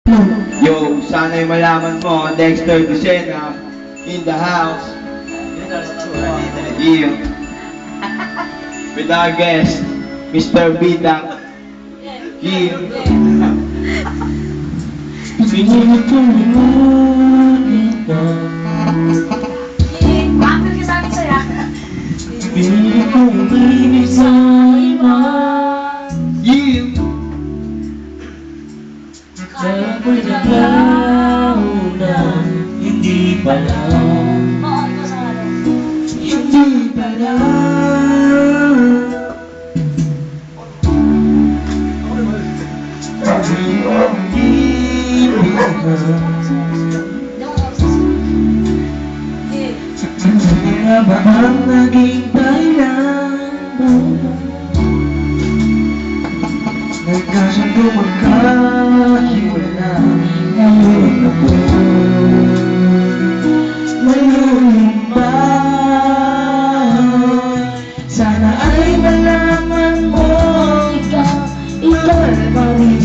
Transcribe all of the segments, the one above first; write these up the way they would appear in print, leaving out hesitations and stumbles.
Yo, sana'y malaman mo, Dexter Lucena in the house. Yeah. With our guest, Mr. Bidak. Yeah. Pinig kong ngunit na Bakit ka sabi sa'yo? Pinig kong ibig sa iba Yeah. Kaya ko'y naglaho na hindi pala Oo, ito sa ano. Hindi pala Nga ba ang naging dahilan Nagkasundo magkahiwala Ngayon ako malulumbay Sana ay malaman mo Ikaw pa rin,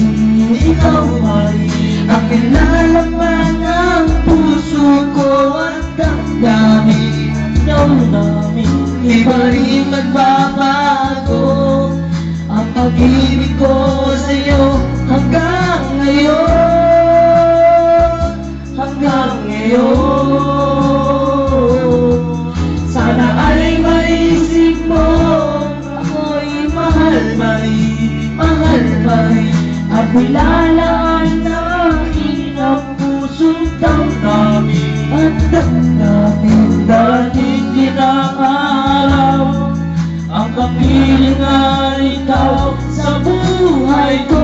ikaw pa rin Ang kinalaman ng puso ko at damdamin Di pa rin magbabago Ang pag-ibig ko sa'yo hanggang ngayon Hanggang ngayon Sana ay maisip mo Ako'y mahal pa rin At nilalaan na aking ang pusong damdamin At damdamin dating kinakaraw Ang kapiling ay ikaw sa buhay ko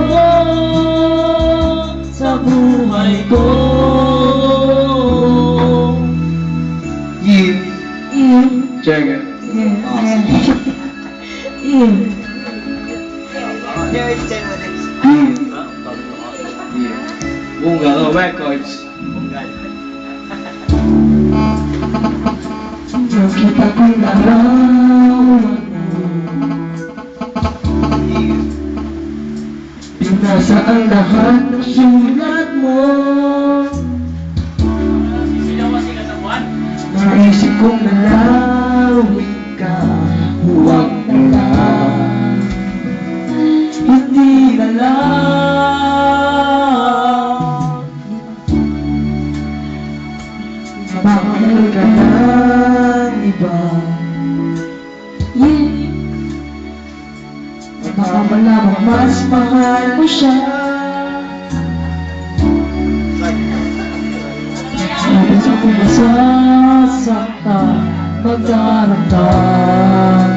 Sa buhay ko Yeah. Check it. Yeah. Bungalow Records. Nakita ko'y larawan Yeah. Pinasa ang lahat ng sulat mo Naisip kong nalawin ka Huwag na lang Hindi na lang Mahal ka ng iba Baka malamang mas mahal mo siya Sabes ako masasaktan Magdaramdam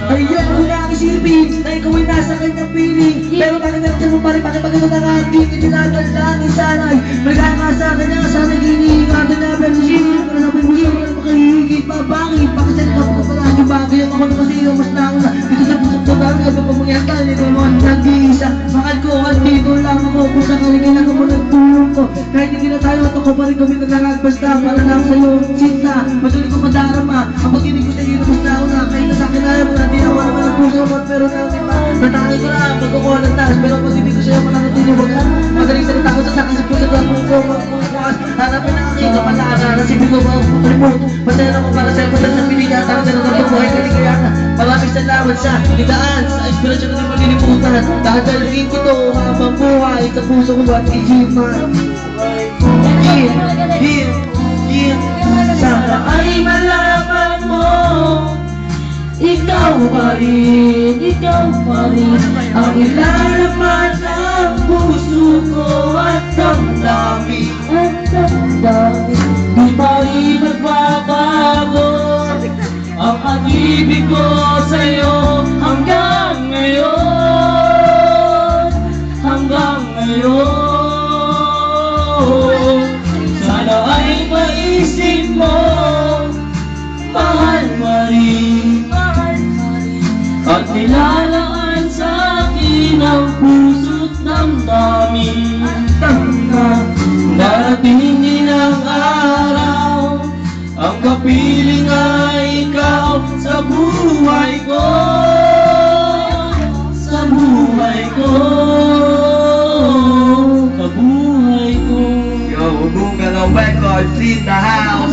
Ayaw ko lang isipin Na ikaw ay nasa kanyang piling Pero bakit natin mo pa rin Bakit pagkakot ang ating itinadalangin sana'y Maligaya ka sa kanya Sana'y hinihingan na Pero sisipin ko na sa pagbusin Pero makahihigit pa Bakit? Bakit sa ikaw ko pala yung bagay Ang ako na kasi yung mas nauna Dito sa pusok ko Bakit ka pa pumangyatan Ito mo ang nag-iisa Mahal ko at dito lang ako Kung sa kaligyan ako mo nagtulong ko Kahit hindi na tayo At ako pa rin kami naglalagad Basta para lang sa'yo Sinta Matuloy ko madarama Ang pag-ibig ko sa iyo mas nauna Kahit na sa akin ayaw mo Hindi ako naman ang puso mo Pero natin pa Natangin ko lang Magkukuha ng taas Pero ang pag-ibig ko sa'yo Mananatili mo ka Magaling salita ko sa sakin Sa puso ko Kung magbukas Hanapin ang aking kapalaga Nasipin ko ba ang remote Masaya naman para sa'yo Masaya sa pilihan Tara sa naman buhay Kaligayana Maraming salamat sa ligaan Sa inspirasyon na malilimutan Dadalhin ko to habang buhay Sa puso ko at isipan Sana ay malaman mo Ikaw pa rin Ang ilalaman ng puso ko At damdamin Di pa rin magbabago Ang pag-ibig ko sa'yo hanggang ngayon Hanggang ngayon Sana ay maisip mo Mahal mo rin At nilalaan sa akin ang puso't damdamin Darating din ang araw Ang kapiling ay ikaw sa buhay ko Lord in the house.